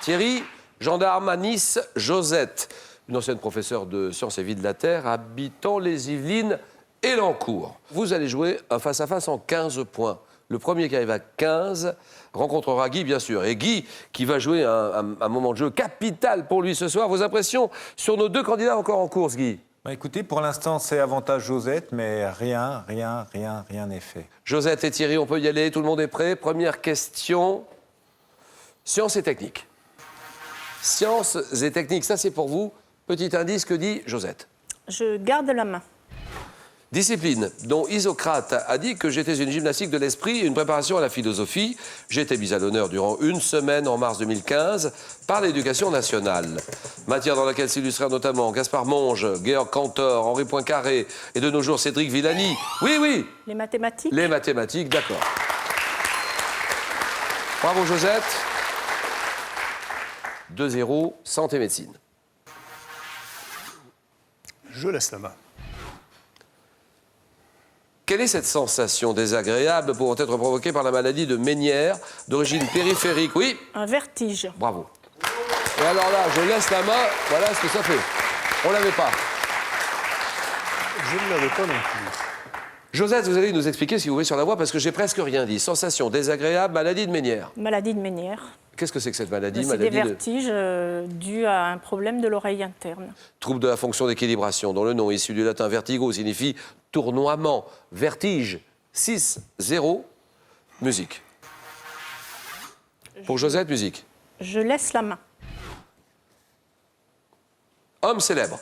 Thierry, gendarme à Nice, Josette, une ancienne professeure de sciences et vie de la Terre, habitant les Yvelines et Lancourt. Vous allez jouer un face-à-face en 15 points. Le premier qui arrive à 15 rencontrera Guy, bien sûr. Et Guy, qui va jouer un moment de jeu capital pour lui ce soir. Vos impressions sur nos deux candidats encore en course, Guy? Bah écoutez, pour l'instant, c'est avantage Josette, mais rien n'est fait. Josette et Thierry, on peut y aller, tout le monde est prêt. Première question, sciences et techniques. Sciences et techniques, ça c'est pour vous. Petit indice, que dit Josette? Je garde la main. Discipline dont Isocrate a dit que j'étais une gymnastique de l'esprit et une préparation à la philosophie. J'ai été mise à l'honneur durant une semaine en mars 2015 par l'Éducation nationale. Matière dans laquelle s'illustrèrent notamment Gaspard Monge, Georg Cantor, Henri Poincaré et de nos jours Cédric Villani. Oui, oui. Les mathématiques? Les mathématiques, d'accord. Bravo Josette. 2-0, santé médecine. Je laisse la main. Quelle est cette sensation désagréable pouvant être provoquée par la maladie de Ménière, d'origine périphérique? Oui. Un vertige. Bravo. Et alors là, je laisse la main, voilà ce que ça fait. On l'avait pas. Je ne l'avais pas non plus. Josette, vous allez nous expliquer, si vous voulez, sur la voie, parce que j'ai presque rien dit. Sensation désagréable, maladie de Ménière. Maladie de Ménière. Qu'est-ce que c'est que cette maladie? C'est des vertiges dus à un problème de l'oreille interne. Trouble de la fonction d'équilibration, dont le nom issu du latin vertigo signifie tournoiement, vertige. 6-0, musique. Pour Josette, musique. Je laisse la main. Homme célèbre.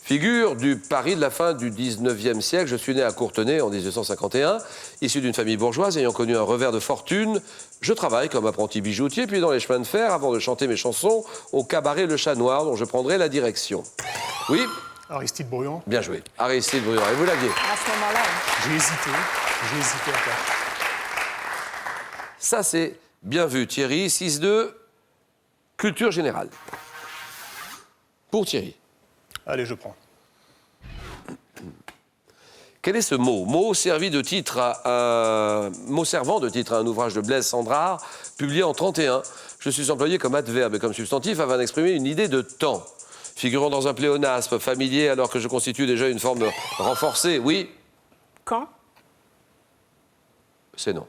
Figure du Paris de la fin du 19e siècle. Je suis né à Courtenay en 1951. Issu d'une famille bourgeoise ayant connu un revers de fortune, je travaille comme apprenti bijoutier, puis dans les chemins de fer, avant de chanter mes chansons au cabaret Le Chat Noir, dont je prendrai la direction. Oui? Aristide Bruand. Bien joué. Aristide Bruand. Et vous l'aviez? À ce moment-là, J'ai hésité à faire. Ça, c'est bien vu, Thierry. 6-2, culture générale. Pour Thierry. Allez, je prends. Quel est ce mot? Mot servi de titre à un... Mot servant de titre à un ouvrage de Blaise Sandrard, publié en 1931. Je suis employé comme adverbe et comme substantif afin d'exprimer une idée de temps. Figurant dans un pléonasme familier alors que je constitue déjà une forme renforcée. Oui? quand? C'est non.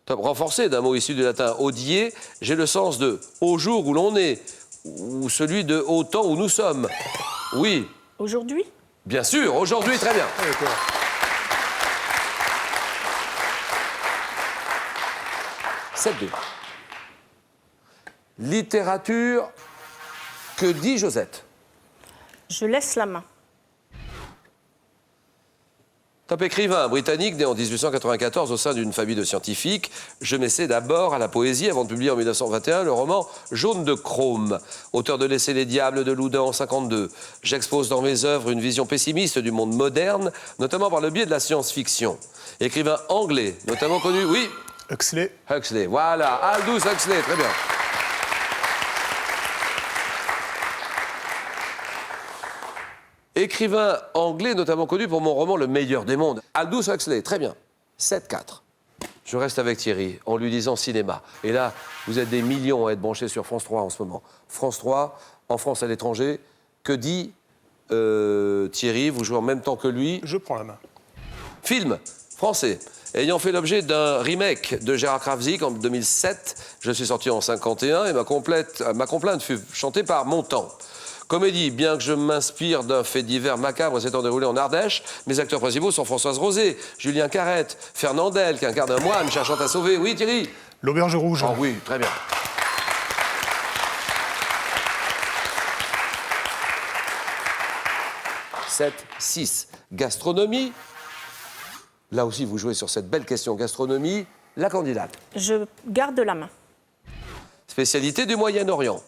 Top, renforcé d'un mot issu du latin odier, j'ai le sens de au jour où l'on est, ou celui de au temps où nous sommes. Oui. Aujourd'hui? Bien sûr, aujourd'hui, très bien. Ah, d'accord. Sept-deux. Littérature, que dit Josette? Je laisse la main. Top écrivain britannique, né en 1894 au sein d'une famille de scientifiques, je m'essaie d'abord à la poésie avant de publier en 1921 le roman Jaune de Chrome. Auteur de Laisser les diables de Loudun en 52. J'expose dans mes œuvres une vision pessimiste du monde moderne, notamment par le biais de la science-fiction. Écrivain anglais, notamment connu, oui? Huxley. Huxley, voilà, Aldous Huxley, très bien. Écrivain anglais, notamment connu pour mon roman Le meilleur des mondes. Aldous Huxley, très bien. 7-4. Je reste avec Thierry en lui disant cinéma. Et là, vous êtes des millions à être branchés sur France 3 en ce moment. France 3, en France à l'étranger. Que dit Thierry? Vous jouez en même temps que lui. Je prends la main. Film français. Ayant fait l'objet d'un remake de Gérard Krawczyk en 2007, je suis sorti en 51 et ma complainte fut chantée par Montand. Comédie, bien que je m'inspire d'un fait divers macabre s'étant déroulé en Ardèche, mes acteurs principaux sont Françoise Rosé, Julien Carrette, Fernandel, qui incarne un moine cherchant à sauver. Oui, Thierry? L'auberge rouge. Oh oui, très bien. Sept, 6. Gastronomie. Là aussi, vous jouez sur cette belle question gastronomie. La candidate. Je garde la main. Spécialité du Moyen-Orient.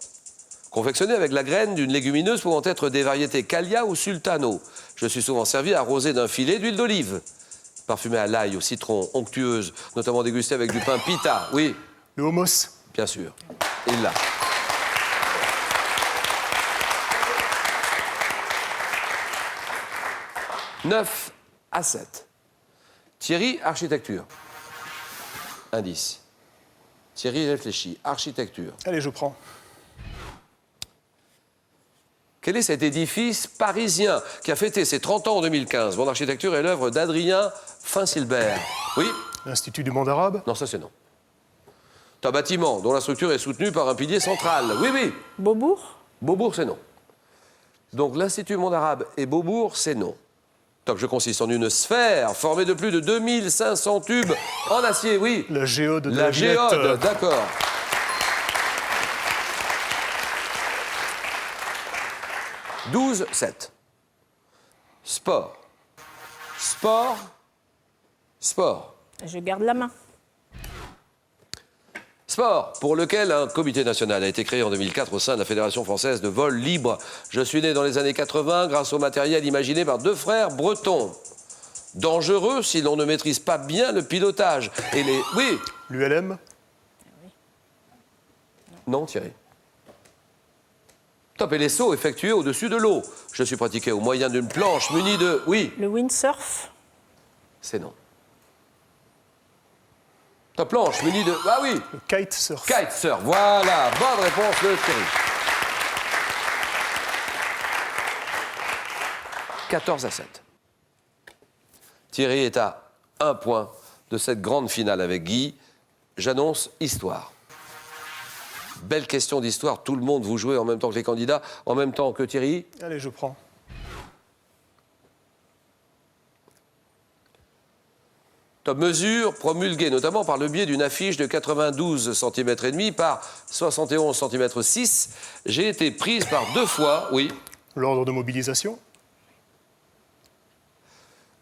Confectionné avec la graine d'une légumineuse pouvant être des variétés Calia ou Sultano. Je suis souvent servi arrosé d'un filet d'huile d'olive. Parfumé à l'ail, au citron, onctueuse, notamment dégustée avec du pain pita. Oui, Le hummus. bien sûr. Il l'a. Neuf à 7. Thierry, architecture. Indice. Thierry réfléchit. Architecture. Allez, je prends. Quel est cet édifice parisien qui a fêté ses 30 ans en 2015? Mon architecture est l'œuvre d'Adrien Finsilbert. Oui? L'Institut du monde arabe. Non, ça c'est non. C'est un bâtiment dont la structure est soutenue par un pilier central. Oui, oui. Beaubourg? Beaubourg, c'est non. Donc l'Institut Monde Arabe et Beaubourg, c'est non. Top, je consiste en une sphère formée de plus de 2500 tubes en acier, oui. La géode de La Villette. géode, d'accord. « 12-7. Sport. Sport. Sport. Je garde la main. Sport, pour lequel un comité national a été créé en 2004 au sein de la Fédération française de vol libre. Je suis né dans les années 80 grâce au matériel imaginé par deux frères bretons. Dangereux si l'on ne maîtrise pas bien le pilotage. Et les... Oui. L'ULM. Non, Thierry. Top, et les sauts effectués au-dessus de l'eau. Je suis pratiqué au moyen d'une planche munie de... Oui. Le windsurf? C'est non. Top, planche munie de... Ah oui. Le kitesurf. Kitesurf, voilà. Bonne réponse de Thierry. 14-7. Thierry est à 1 point de cette grande finale avec Guy. J'annonce histoire. Belle question d'histoire. Tout le monde, vous jouez en même temps que les candidats, en même temps que Thierry. Allez, je prends. Top, mesure promulguée notamment par le biais d'une affiche de 92 cm et demi par 71 cm 6. J'ai été prise par 2 fois, oui. L'ordre de mobilisation.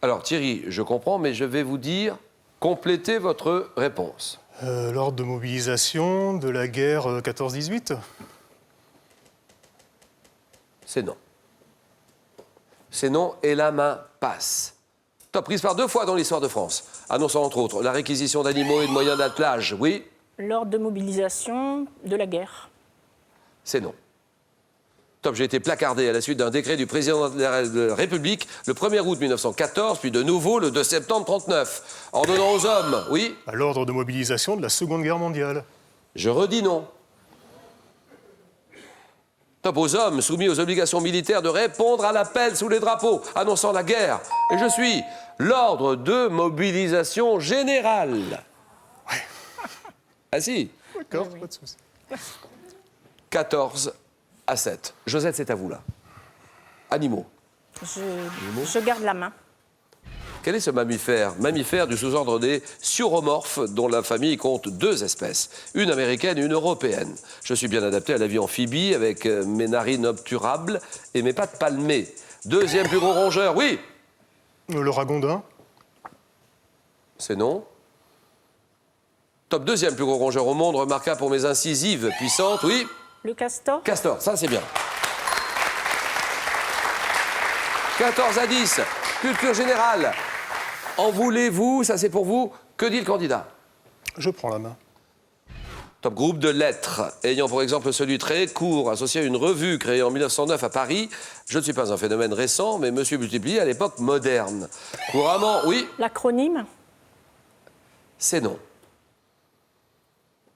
Alors Thierry, je comprends, mais je vais vous dire, complétez votre réponse. L'ordre de mobilisation de la guerre 14-18. C'est non. C'est non, et la main passe. Top, prise par 2 fois dans l'histoire de France, annonçant entre autres la réquisition d'animaux et de moyens d'attelage, oui. L'ordre de mobilisation de la guerre. C'est non. Top, j'ai été placardé à la suite d'un décret du président de la République le 1er août 1914, puis de nouveau le 2 septembre 1939, ordonnant aux hommes, oui. À l'ordre de mobilisation de la Seconde Guerre mondiale. Je redis non. Top, aux hommes soumis aux obligations militaires de répondre à l'appel sous les drapeaux, annonçant la guerre. Et je suis l'ordre de mobilisation générale. Ouais. Ah si. D'accord, pas de souci. 14-7. Josette, c'est à vous, là. Animaux. Je garde la main. Quel est ce mammifère? Mammifère du sous-ordre des siuromorphes, dont la famille compte 2 espèces, une américaine et une européenne. Je suis bien adapté à la vie amphibie, avec mes narines obturables et mes pattes palmées. 2e plus gros rongeur, oui. Le ragondin. C'est non. Top, 2e plus gros rongeur au monde, remarquable pour mes incisives puissantes, oui. Le castor? Castor, ça c'est bien. 14-10, culture générale. En voulez-vous, ça c'est pour vous. Que dit le candidat? Je prends la main. Top, groupe de lettres, ayant pour exemple celui très court, associé à une revue créée en 1909 à Paris. Je ne suis pas un phénomène récent, mais monsieur multiplié à l'époque moderne. Couramment, oui. L'acronyme? C'est non.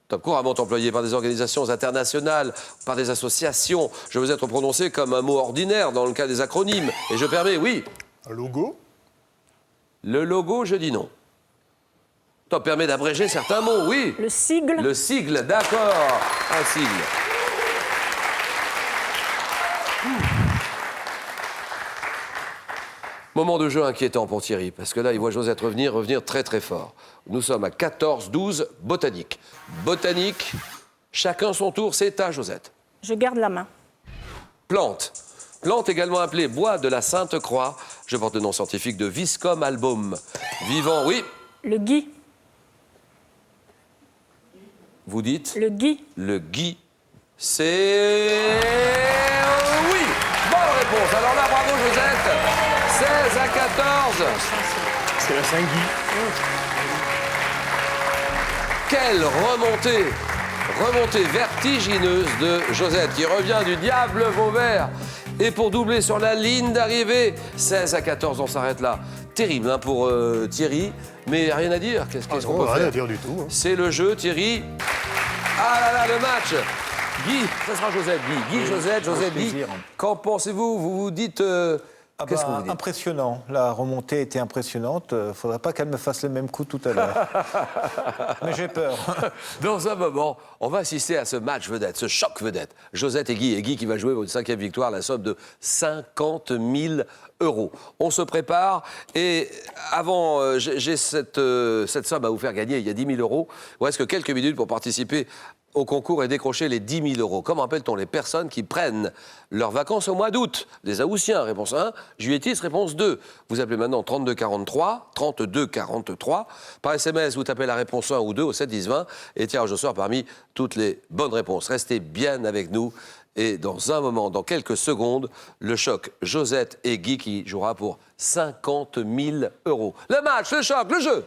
Top, couramment employé par des organisations internationales, par des associations. Je veux être prononcé comme un mot ordinaire dans le cas des acronymes. Et je permets, oui. Un logo. Le logo, je dis non. Top, permet d'abréger certains mots, oui. Le sigle? Le sigle, d'accord. Un sigle. Moment de jeu inquiétant pour Thierry, parce que là, il voit Josette revenir très très fort. Nous sommes à 14-12, botanique. Botanique, chacun son tour, c'est à Josette. Je garde la main. Plante. Plante également appelée bois de la Sainte-Croix. Je porte le nom scientifique de Viscum album. Vivant, oui. Le gui? Vous dites? Le gui? Le gui. C'est... oui. Bonne réponse. Alors là, bravo Josette. 16-14. C'est la Saint-Guy. Quelle remontée vertigineuse de Josette qui revient du diable Vauvert. Et pour doubler sur la ligne d'arrivée, 16-14, on s'arrête là. Terrible hein, pour Thierry, mais rien à dire. Qu'est-ce qu'on peut Rien faire? à dire du tout. Hein. C'est le jeu, Thierry. Ah là là, le match. Guy, ça sera Josette, Guy. Guy, Josette, Josette, Guy. plaisir. Qu'en pensez-vous? Vous vous dites... Ah Qu'est-ce bah, que vous dites? impressionnant. La remontée était impressionnante. Faudrait pas qu'elle me fasse le même coup tout à l'heure. Mais j'ai peur. Dans un moment, on va assister à ce match vedette, ce choc vedette. Josette et Guy. Et Guy qui va jouer votre 5e victoire, la somme de 50 000 €. On se prépare et avant, j'ai cette somme à vous faire gagner. Il y a 10 000 €. Il reste que quelques minutes pour participer au concours et décrocher les 10 000 €. Comment appelle-t-on les personnes qui prennent leurs vacances au mois d'août? Des Haussiens, réponse 1. Juilletistes, réponse 2. Vous appelez maintenant 32 43, 32 43. Par SMS, vous tapez la réponse 1 ou 2 au 7 10 20 et tirage au sort parmi toutes les bonnes réponses. Restez bien avec nous. Et dans un moment, dans quelques secondes, le choc Josette et Guy qui jouera pour 50 000 €. Le match, le choc, le jeu.